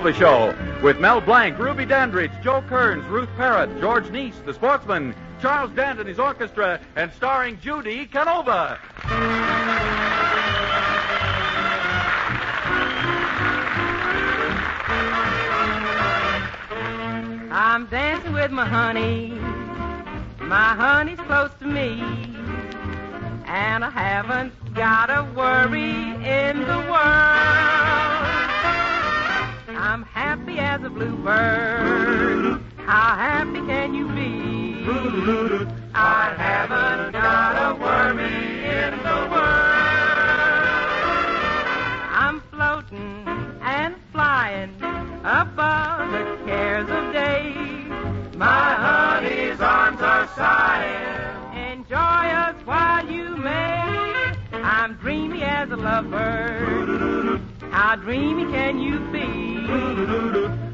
Canova Show with Mel Blanc, Ruby Dandridge, Joe Kearns, Ruth Parrott, George Neese, the sportsman, Charles Dant and his orchestra, and starring Judy Canova. I'm dancing with my honey. My honey's close to me. And I haven't got a worry in the world. I'm happy as a bluebird. How happy can you be? I haven't got a worry in the world. I'm floating and flying above the cares of day. My honey's arms are sighing. Enjoy us while you may. I'm dreamy as a lovebird. How dreamy can you be?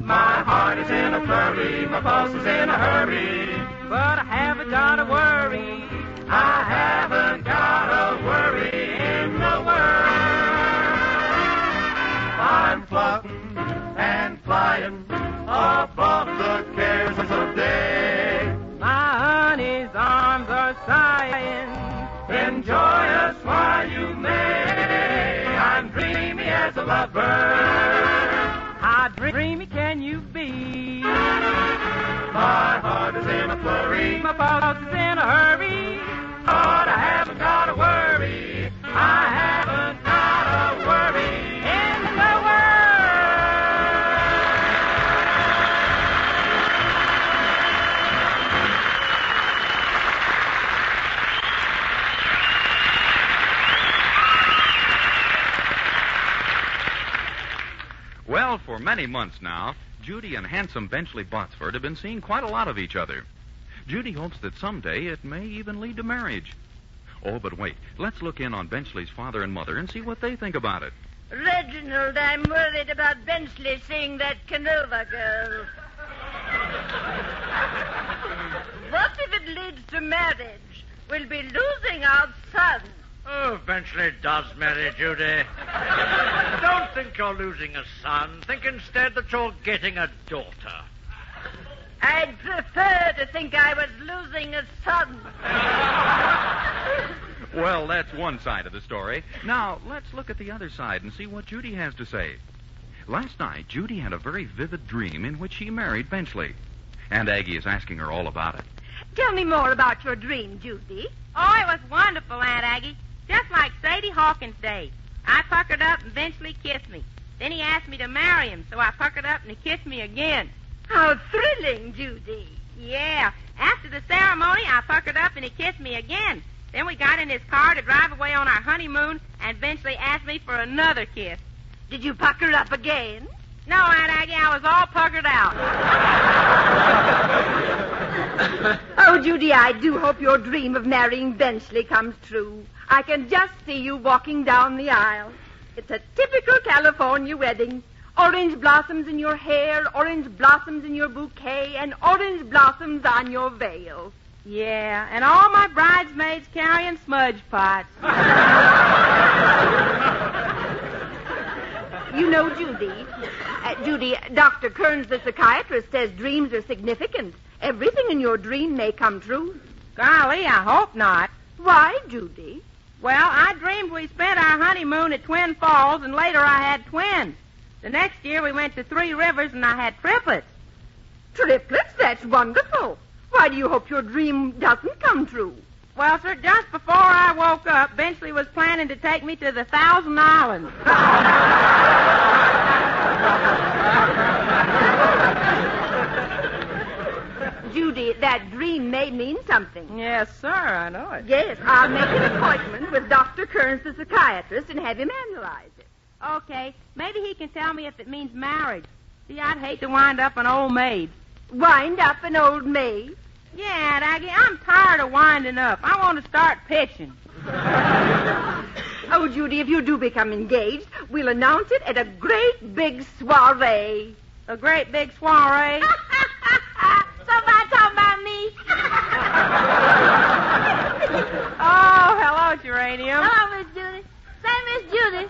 My heart is in a flurry, my pulse is in a hurry, but I haven't got to worry. I haven't got to worry in the world. I'm floating and flying above the cares of day. My honey's arms are sighing. Enjoy us while you may. I'm dreamy as a lovebird. How dreamy can you be? My heart is in a flurry, my pulse is in a hurry, but I haven't got to worry. I haven't got to worry in the Well, for many months now, Judy and handsome Benchley Botsford have been seeing quite a lot of each other. Judy hopes that someday it may even lead to marriage. Oh, but wait. Let's look in on Benchley's father and mother and see what they think about it. Reginald, I'm worried about Benchley seeing that Canova girl. What if it leads to marriage? We'll be losing our son. Oh, if Benchley does marry Judy, don't think you're losing a son. Think instead that you're getting a daughter. I'd prefer to think I was losing a son. Well, that's one side of the story. Now, let's look at the other side and see what Judy has to say. Last night, Judy had a very vivid dream in which she married Benchley. Aunt Aggie is asking her all about it. Tell me more about your dream, Judy. Oh, it was wonderful, Aunt Aggie. Just like Sadie Hawkins' day. I puckered up and Benchley kissed me. Then he asked me to marry him, so I puckered up and he kissed me again. How thrilling, Judy. Yeah. After the ceremony, I puckered up and he kissed me again. Then we got in his car to drive away on our honeymoon, and Benchley asked me for another kiss. Did you pucker up again? No, Aunt Aggie, I was all puckered out. Oh, Judy, I do hope your dream of marrying Benchley comes true. I can just see you walking down the aisle. It's a typical California wedding. Orange blossoms in your hair, orange blossoms in your bouquet, and orange blossoms on your veil. Yeah, and all my bridesmaids carrying smudge pots. You know, Judy, Dr. Kearns, the psychiatrist, says dreams are significant. Everything in your dream may come true. Golly, I hope not. Why, Judy? Well, I dreamed we spent our honeymoon at Twin Falls, and later I had twins. The next year we went to Three Rivers, and I had triplets. Triplets? That's wonderful. Why do you hope your dream doesn't come true? Well, sir, just before I woke up, Benchley was planning to take me to the Thousand Islands. Judy, that dream may mean something. Yes, sir, I know it. Yes, I'll make an appointment with Dr. Kearns, the psychiatrist, and have him analyze it. Okay, maybe he can tell me if it means marriage. See, I'd hate to wind up an old maid. Wind up an old maid? Yeah, Aunt Aggie, I'm tired of winding up. I want to start pitching. Oh, Judy, if you do become engaged, we'll announce it at a great big soiree. A great big soiree? Somebody talking about me? Oh, hello, Geranium. Hello, Miss Judy. Say, Miss Judy,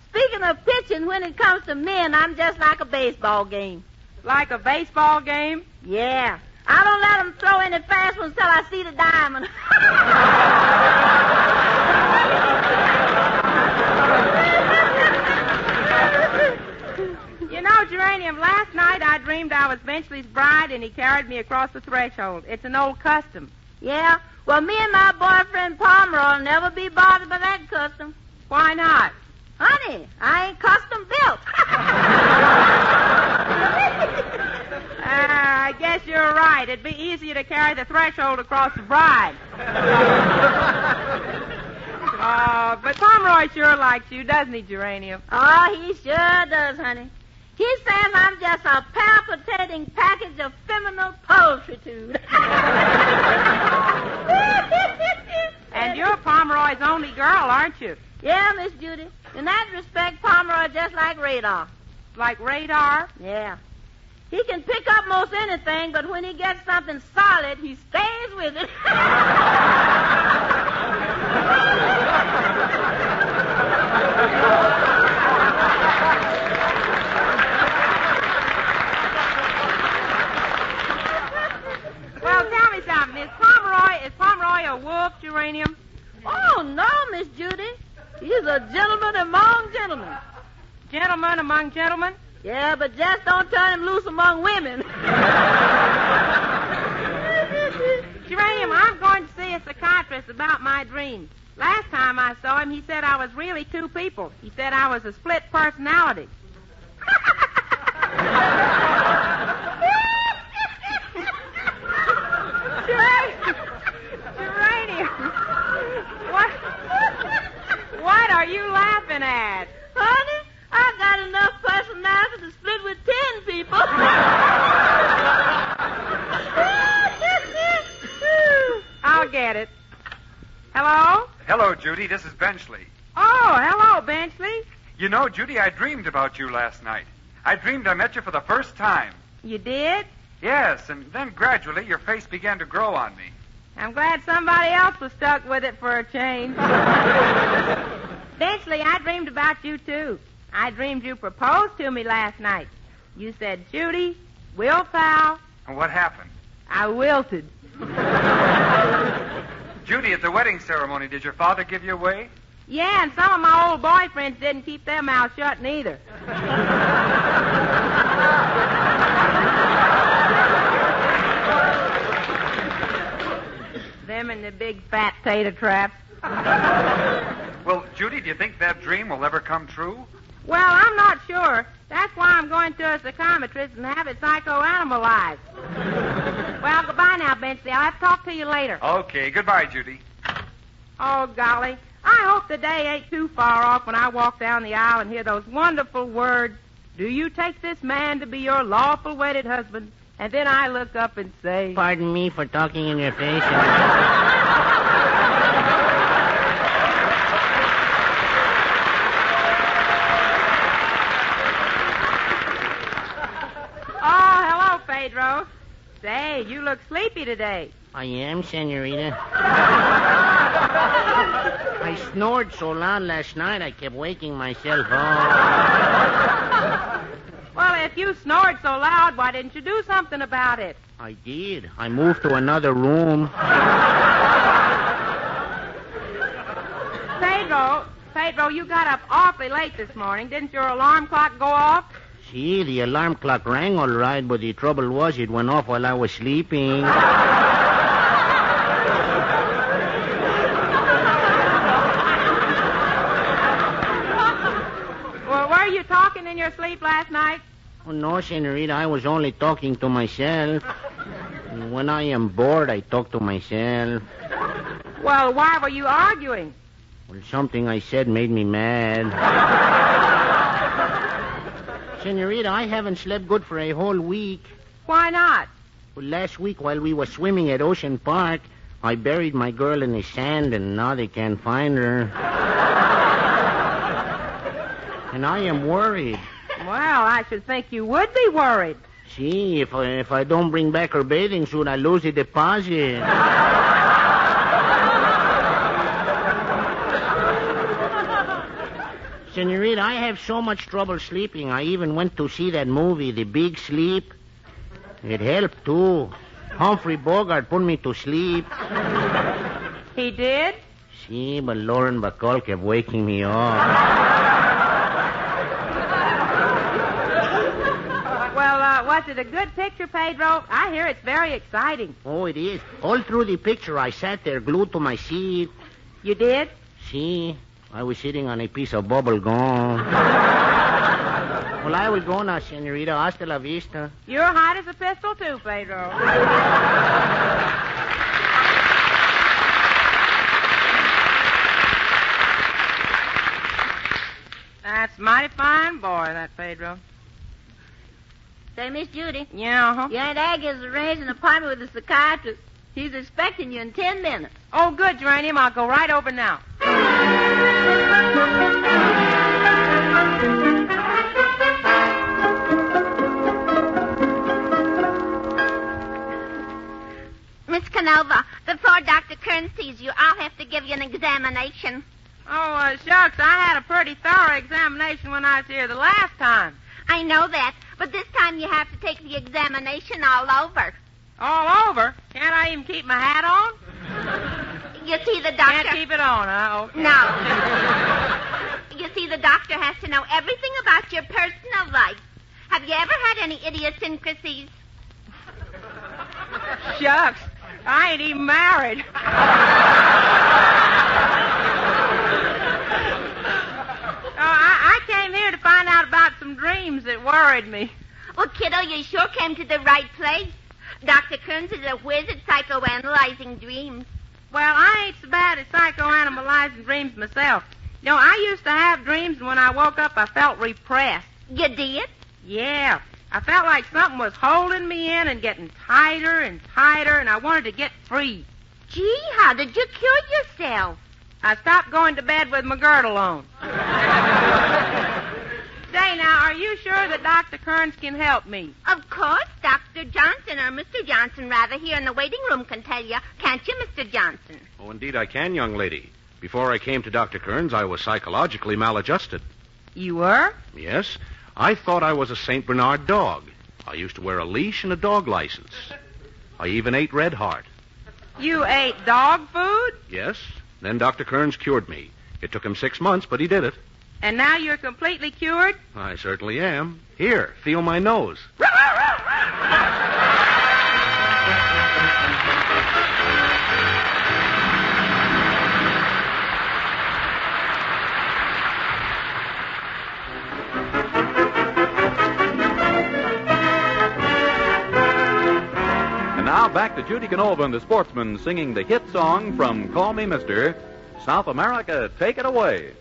speaking of pitching, when it comes to men, I'm just like a baseball game. Like a baseball game? Yeah. I don't let them throw any fast ones till I see the diamond. You know, Geranium, last night I dreamed I was Benchley's bride and he carried me across the threshold. It's an old custom. Yeah? Well, me and my boyfriend Palmer will never be bothered by that custom. Why not? Honey, I ain't custom built. I guess you're right. It'd be easier to carry the threshold across the bride. But Pomeroy sure likes you, doesn't he, Geranium? Oh, he sure does, honey. He says I'm just a palpitating package of feminine poultrytude. And you're Pomeroy's only girl, aren't you? Yeah, Miss Judy. In that respect, Pomeroy just like radar. Like radar? Yeah. He can pick up most anything, but when he gets something solid, he stays with it. Well, tell me something. Is Pomeroy a wolf, Geranium? Oh, no, Miss Judy. He's a gentleman among gentlemen. Gentleman among gentlemen? Yeah, but just don't turn him loose among women. Geranium, I'm going to see a psychiatrist about my dreams. Last time I saw him, he said I was really two people. He said I was a split personality. Geranium, what are you laughing at? Honey, I got enough personality to split with 10 people. I'll get it. Hello? Hello, Judy. This is Benchley. Oh, hello, Benchley. You know, Judy, I dreamed about you last night. I dreamed I met you for the first time. You did? Yes, and then gradually your face began to grow on me. I'm glad somebody else was stuck with it for a change. Benchley, I dreamed about you, too. I dreamed you proposed to me last night. You said, Judy, we'll pal. And what happened? I wilted. Judy, at the wedding ceremony, did your father give you away? Yeah, and some of my old boyfriends didn't keep their mouths shut neither. Them and the big fat tater traps. Well, Judy, do you think that dream will ever come true? Well, I'm not sure. That's why I'm going to a psychometrist and have it psychoanalyzed. Well, goodbye now, Benchley. I'll have to talk to you later. Okay, goodbye, Judy. Oh, golly. I hope the day ain't too far off when I walk down the aisle and hear those wonderful words, do you take this man to be your lawful wedded husband? And then I look up and say... Pardon me for talking in your face. Oh, hello, Pedro. Say, you look sleepy today. I am, senorita. I snored so loud last night I kept waking myself up. Well, if you snored so loud, why didn't you do something about it? I did. I moved to another room. Pedro, you got up awfully late this morning. Didn't your alarm clock go off? See, the alarm clock rang all right, but the trouble was it went off while I was sleeping. Well, were you talking in your sleep last night? Oh, no, senorita, I was only talking to myself. And when I am bored, I talk to myself. Well, why were you arguing? Well, something I said made me mad. Senorita, I haven't slept good for a whole week. Why not? Well, last week while we were swimming at Ocean Park, I buried my girl in the sand, and now they can't find her. And I am worried. Well, I should think you would be worried. See, if I don't bring back her bathing suit, I lose the deposit. Senorita, I have so much trouble sleeping. I even went to see that movie, The Big Sleep. It helped, too. Humphrey Bogart put me to sleep. He did? See, but Lauren Bacall kept waking me up. Well, was it a good picture, Pedro? I hear it's very exciting. Oh, it is. All through the picture, I sat there glued to my seat. You did? See, I was sitting on a piece of bubble gum. Well, I will go now, Senorita. Hasta la vista. You're hot as a pistol, too, Pedro. That's a mighty fine boy, that Pedro. Say, Miss Judy. Yeah, uh-huh. Your Aunt Aggie's arranged an appointment with the psychiatrist. He's expecting you in 10 minutes. Oh, good, Geranium. I'll go right over now. Miss Canova, before Dr. Kern sees you, I'll have to give you an examination. Oh, shucks. I had a pretty thorough examination when I was here the last time. I know that, but this time you have to take the examination all over. All over? Can't I even keep my hat on? You see, the doctor... Can't keep it on, huh? Okay. No. You see, the doctor has to know everything about your personal life. Have you ever had any idiosyncrasies? Shucks. I ain't even married. I came here to find out about some dreams that worried me. Well, kiddo, you sure came to the right place. Dr. Kearns is a whiz at psychoanalyzing dreams. Well, I ain't so bad at psychoanalyzing dreams myself. You know, I used to have dreams, and when I woke up, I felt repressed. You did? Yeah. I felt like something was holding me in and getting tighter and tighter, and I wanted to get free. Gee, how did you cure yourself? I stopped going to bed with my girdle on. Say, now, are you sure that Dr. Kearns can help me? Of course, Dr. Johnson, or Mr. Johnson, rather, here in the waiting room can tell you. Can't you, Mr. Johnson? Oh, indeed I can, young lady. Before I came to Dr. Kearns, I was psychologically maladjusted. You were? Yes. I thought I was a St. Bernard dog. I used to wear a leash and a dog license. I even ate Red Heart. You ate dog food? Yes. Then Dr. Kearns cured me. It took him 6 months, but he did it. And now you're completely cured? I certainly am. Here, feel my nose. And now back to Judy Canova and the Sportsman singing the hit song from Call Me Mister. South America, take it away.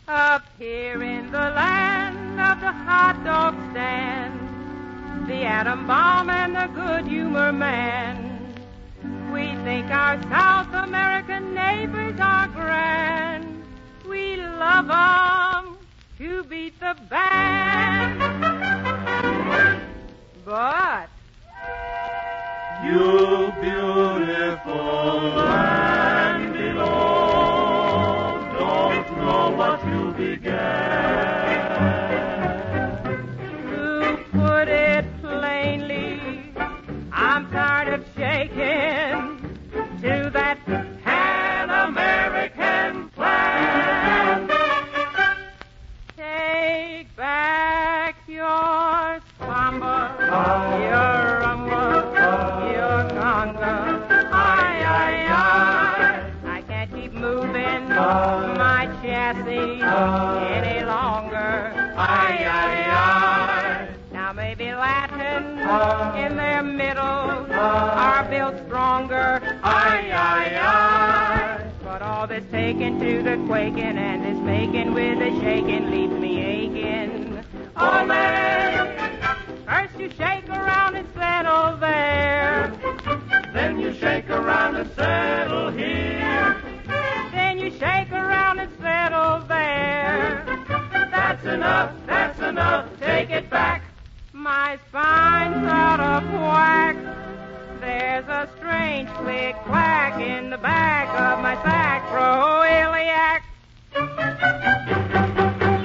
Up here in the land of the hot dog stand, the atom bomb and the good humor man, we think our South American neighbors are grand. We love 'em to beat the band. But you beautiful land below don't know what you began. to put it plainly, I'm tired of shaking to that Pan-American plan. Take back your samba, your rumba, your conga. I can't keep moving my chassis any longer. Now maybe Latin in their middle are built stronger. But all this taking to the quaking and this making with the shaking leaves me aching. Oh man, first you shake around and settle there. Then you shake around and settle here. Then you shake around and settle there. That's enough, take it back. My spine's out of whack. there's a strange click-clack in the back of my sacroiliac.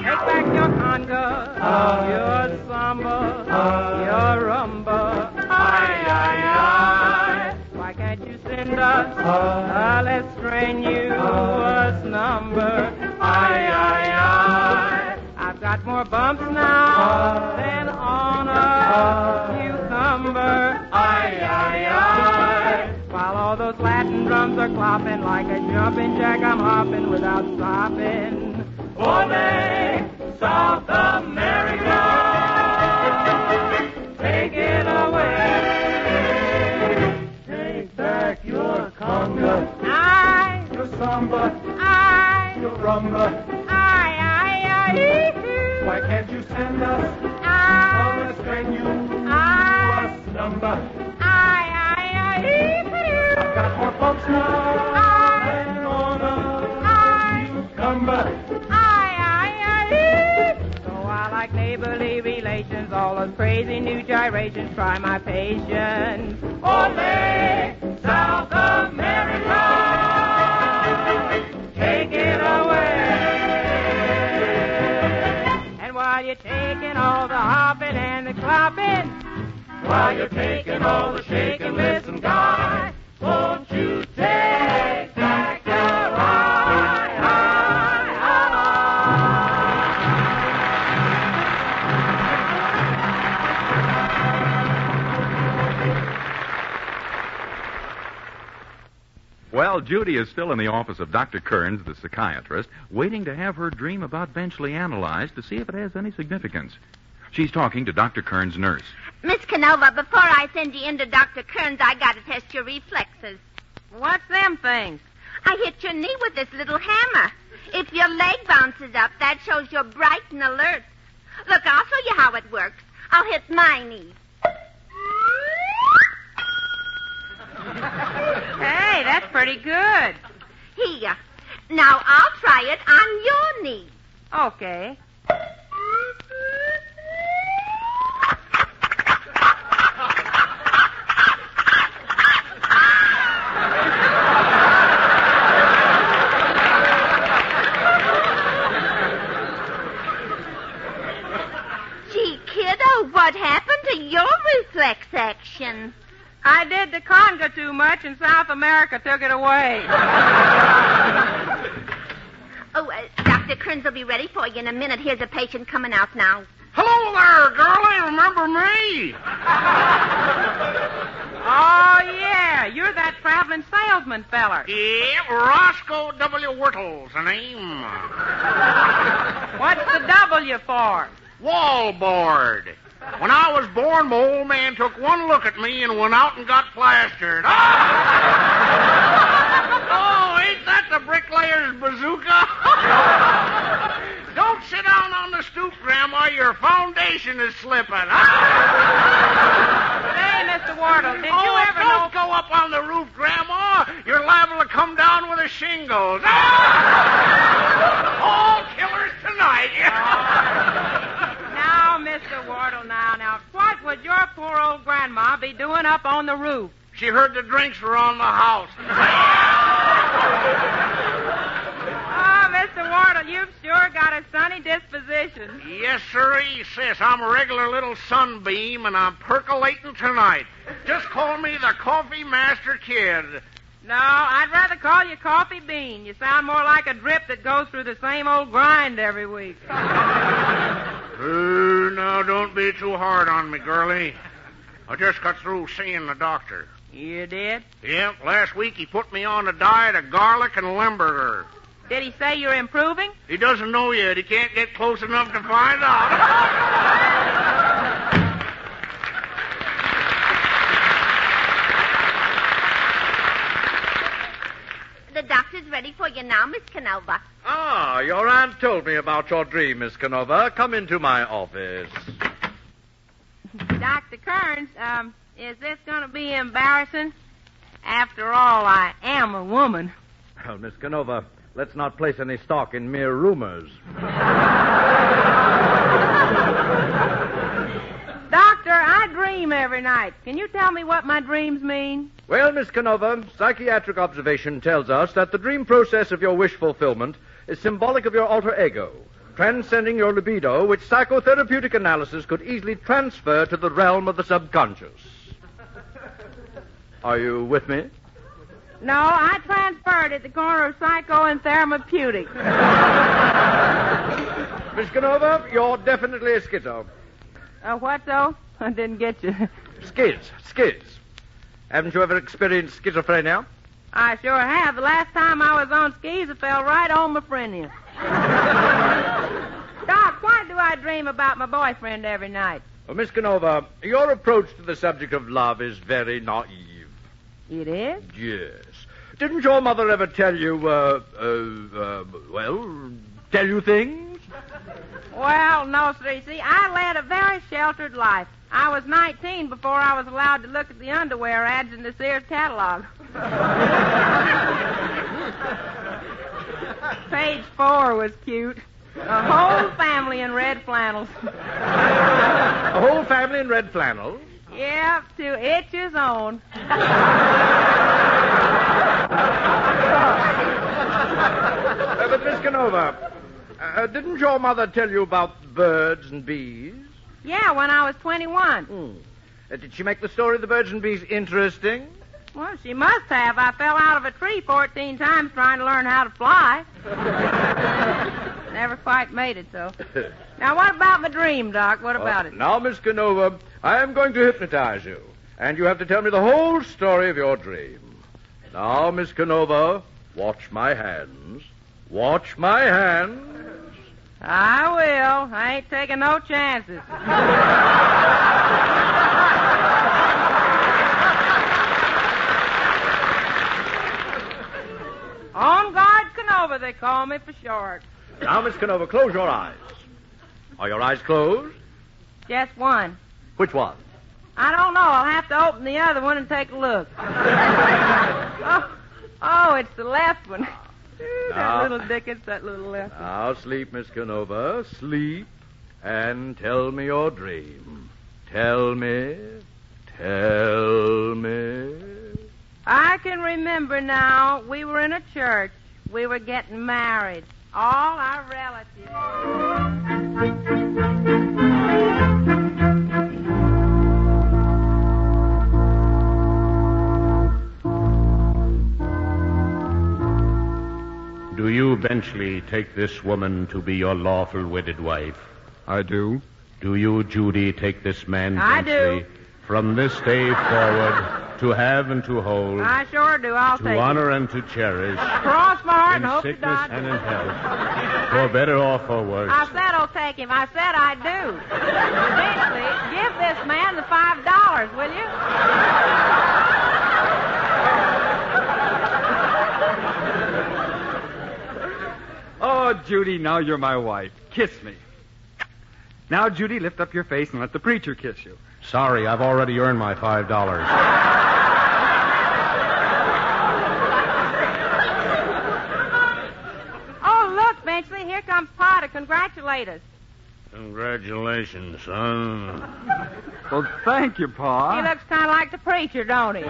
Take back your conga, your samba, your rumba. Aye, aye, aye. Why can't you send us a less strenuous number? Aye, aye, aye. I've got more bumps now than on a cucumber. Aye, aye, aye. While all those Latin drums are clopping like a jumping jack, I'm hopping without stopping. Ole, South America, take it away. Take back your conga, aye, your samba, aye, your rumba, aye, aye, aye. Why can't you send us a strenuous number? Aye, aye, aye. I've got more bumps now than on a cucumber. So I like neighborly relations, all those crazy new gyrations, try my patience. Ole, South America, take it away. And while you're taking all the hopping and the clopping, while you're taking all the shaking, listen, guy, won't you take back your high, high, high? Well, Judy is still in the office of Dr. Kearns, the psychiatrist, waiting to have her dream about Benchley analyzed to see if it has any significance. She's talking to Dr. Kearns' nurse. Miss Canova, before I send you into Dr. Kearns, I gotta test your reflexes. What's them things? I hit your knee with this little hammer. If your leg bounces up, that shows you're bright and alert. Look, I'll show you how it works. I'll hit my knee. Hey, that's pretty good. Here. Now I'll try it on your knee. Okay. What happened to your reflex action? I did the conga too much, and South America took it away. Dr. Kearns will be ready for you in a minute. Here's a patient coming out now. Hello there, girlie. Remember me? Oh, yeah. You're that traveling salesman feller. Yeah, Roscoe W. Wirtle's the name. What's the W for? Wallboard. When I was born, my old man took one look at me and went out and got plastered. Oh, ain't that the bricklayer's bazooka? Don't sit down on the stoop, Grandma. Your foundation is slipping. Hey, Mr. Wardle, did you ever don't go up on the roof, Grandma. You're liable to come down with a shingles. All killers tonight. Now, Mr. Wardle, now, what would your poor old grandma be doing up on the roof? She heard the drinks were on the house. Oh, Mr. Wardle, you've sure got a sunny disposition. Yes, sirree, sis. I'm a regular little sunbeam, and I'm percolating tonight. Just call me the Coffee Master Kid. No, I'd rather call you Coffee Bean. You sound more like a drip that goes through the same old grind every week. Now, don't be too hard on me, girlie. I just got through seeing the doctor. You did? Yep, last week he put me on a diet of garlic and Limburger. Did he say you're improving? He doesn't know yet. He can't get close enough to find out. The doctor's ready for you now, Miss Canova. Ah, your aunt told me about your dream, Miss Canova. Come into my office. Dr. Kearns, is this going to be embarrassing? After all, I am a woman. Well, Miss Canova, let's not place any stock in mere rumors. Doctor, I dream every every night. Can you tell me what my dreams mean? Well, Miss Canova, psychiatric observation tells us that the dream process of your wish fulfillment is symbolic of your alter ego, transcending your libido, which psychotherapeutic analysis could easily transfer to the realm of the subconscious. Are you with me? No, I transferred at the corner of psycho and therapeutic. Miss Canova, you're definitely a schizo. What, though? I didn't get you. Skiz. Haven't you ever experienced schizophrenia? I sure have. The last time I was on skis, I fell right on my frenia. Doc, why do I dream about my boyfriend every night? Well, Miss Canova, your approach to the subject of love is very naive. It is? Yes. Didn't your mother ever tell you, tell you things? Well, no, sir. You see, I led a very sheltered life. I was 19 before I was allowed to look at the underwear ads in the Sears catalog. Page 4 was cute. A whole family in red flannels. A whole family in red flannels? Yep, to each his own. But Miss Canova, didn't your mother tell you about birds and bees? Yeah, when I was 21. Did she make the story of the birds and bees interesting? Well, she must have. I fell out of a tree 14 times trying to learn how to fly. Never quite made it, though. Now, what about my dream, Doc? What about it? Now, Miss Canova, I am going to hypnotize you, and you have to tell me the whole story of your dream. Now, Miss Canova, watch my hands. Watch my hands. I will. I ain't taking no chances. On guard Canova, they call me for short. Now, Miss Canova, close your eyes. Are your eyes closed? Just one. Which one? I don't know. I'll have to open the other one and take a look. Oh, it's the left one. That little Dickens, that little left one. Now, sleep, Miss Canova. Sleep and tell me your dream. Tell me. I can remember now. We were in a church. We were getting married. All our relatives. Do you, Benchley, take this woman to be your lawful wedded wife? I do. Do you, Judy, take this man, I Benchley, do. from this day forward, to have and to hold, I sure do. I'll to take honor it. and to cherish, Cross my heart and in hope to sickness die. and in health, for better or for worse? I said I'll take him. I said I do. Eventually, give this man the $5, will you? Oh, Judy, now you're my wife. Kiss me. Now, Judy, lift up your face and let the preacher kiss you. Sorry, I've already earned my $5. Oh, look, Benchley, here comes Pa to congratulate us. Congratulations, son. Well, thank you, Pa. He looks kind of like the preacher, don't he?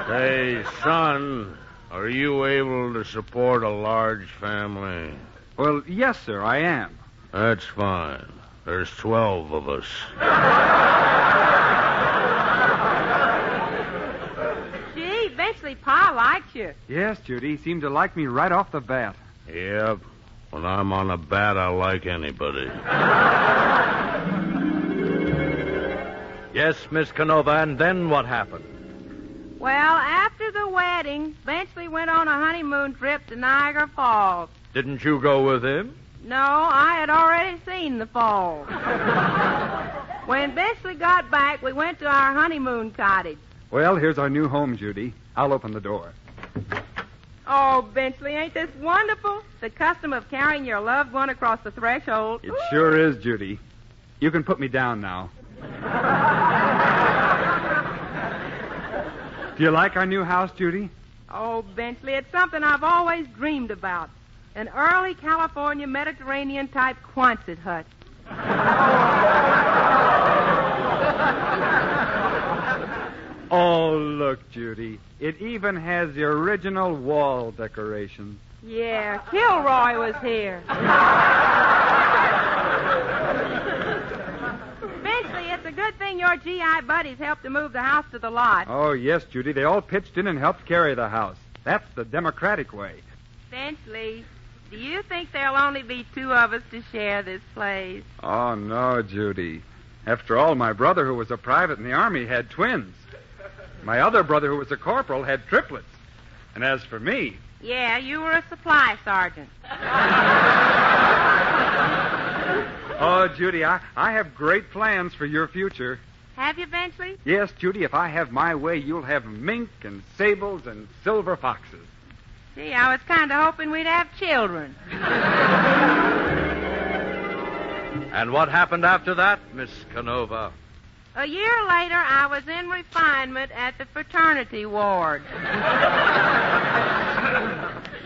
Hey, son, are you able to support a large family? Well, yes, sir, I am. That's fine. There's 12 of us. Gee, eventually Pa likes you. Yes, Judy, he seemed to like me right off the bat. Yep. When I'm on a bat, I like anybody. Yes, Miss Canova, and then what happened? Well, after the wedding, Benchley went on a honeymoon trip to Niagara Falls. Didn't you go with him? No, I had already seen the falls. When Benchley got back, we went to our honeymoon cottage. Well, here's our new home, Judy. I'll open the door. Oh, Benchley, ain't this wonderful? The custom of carrying your loved one across the threshold. It sure is, Judy. You can put me down now. Do you like our new house, Judy? Oh, Benchley, it's something I've always dreamed about. An early California Mediterranean-type Quonset hut. Oh, look, Judy. It even has the original wall decoration. Yeah, Kilroy was here. Benchley, it's a good thing your GI buddies helped to move the house to the lot. Oh, yes, Judy. They all pitched in and helped carry the house. That's the democratic way. Benchley, do you think there'll only be two of us to share this place? Oh, no, Judy. After all, my brother, who was a private in the Army, had twins. My other brother, who was a corporal, had triplets. And as for me... Yeah, you were a supply sergeant. Oh, Judy, I have great plans for your future. Have you, Benchley? Yes, Judy, if I have my way, you'll have mink and sables and silver foxes. Gee, I was kind of hoping we'd have children. And what happened after that, Miss Canova? A year later, I was in refinement at the fraternity ward.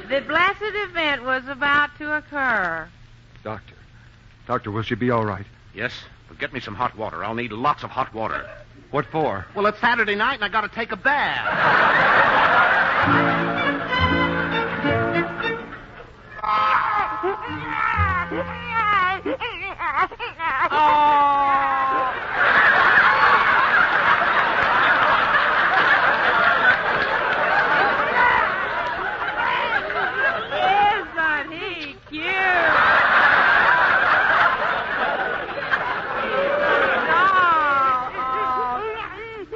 The blessed event was about to occur. Doctor, will she be all right? Yes, but get me some hot water. I'll need lots of hot water. What for? Well, it's Saturday night and I got to take a bath. Isn't he cute?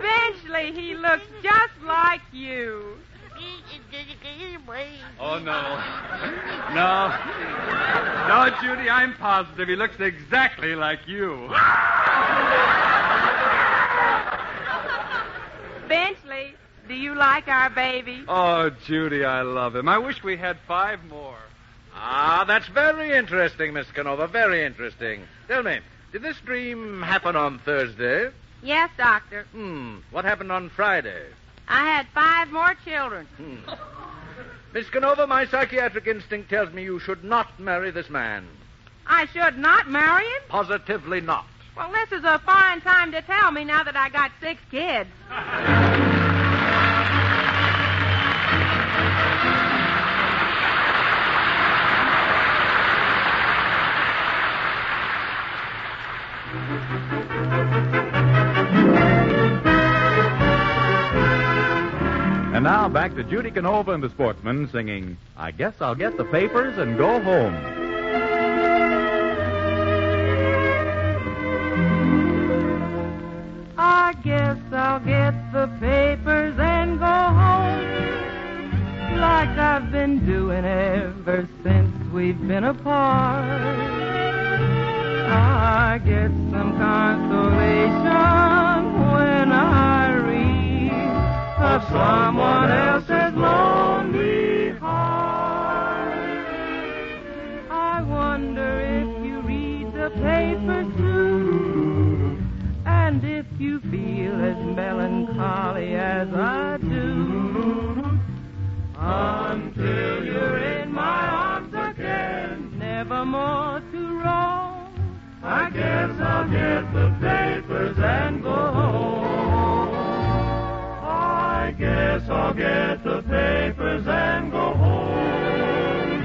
Benchley, he looks just like you. Oh, no. No, Judy, I'm positive he looks exactly like you. Benchley, do you like our baby? Oh, Judy, I love him. I wish we had 5 more. Ah, that's very interesting, Miss Canova, very interesting. Tell me, did this dream happen on Thursday? Yes, Doctor. What happened on Friday? I had 5 more children. Miss Canova, my psychiatric instinct tells me you should not marry this man. I should not marry him? Positively not. Well, this is a fine time to tell me now that I got 6 kids. And now back to Judy Canova and the Sportsman singing, I Guess I'll Get the Papers and Go Home. I guess I'll get the papers and go home, like I've been doing ever since we've been apart. I get some consolation when I read of someone else's lonely heart. I wonder if you read the paper too, and if you feel as melancholy as I do, until you're in my arms again, never more to roam. I guess I'll get the papers and go home. I guess I'll get the papers and go home,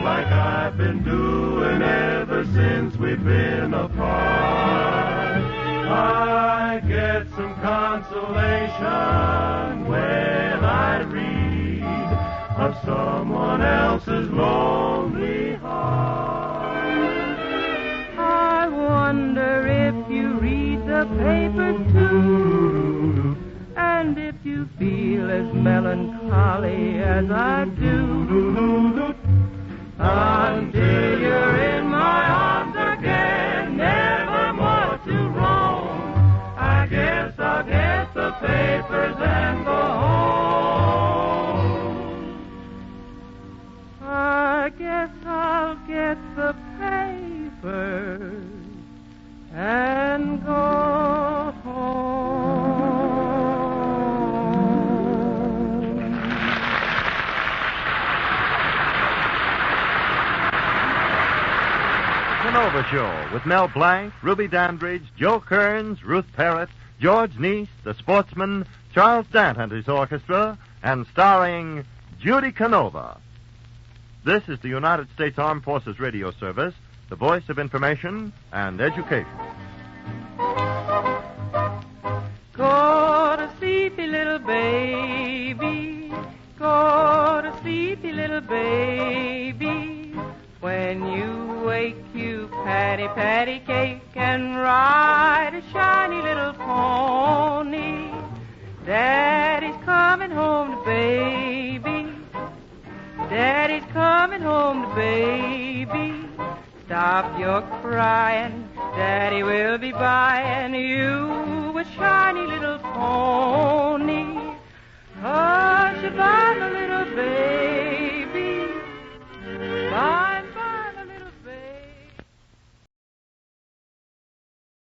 like I've been doing ever since we've been apart. I get some consolation when I read of someone else's lonely heart. I wonder if you read the paper too, and if you feel as melancholy as I do, until you're in my arms again, never more to roam. I guess I'll get the papers and go home. I guess I'll get the papers and go home. Canova Show with Mel Blanc, Ruby Dandridge, Joe Kearns, Ruth Parrott, George Neese, the Sportsman, Charles Dant and his orchestra, and starring Judy Canova. This is the United States Armed Forces Radio Service, the voice of information and education. Go to sleepy little baby, go to sleepy little baby. When you wake, you patty cake and ride a shiny little pony. Daddy's coming home to baby. Daddy's coming home to baby. Stop your crying, Daddy will be buying you a shiny little pony. Hush about the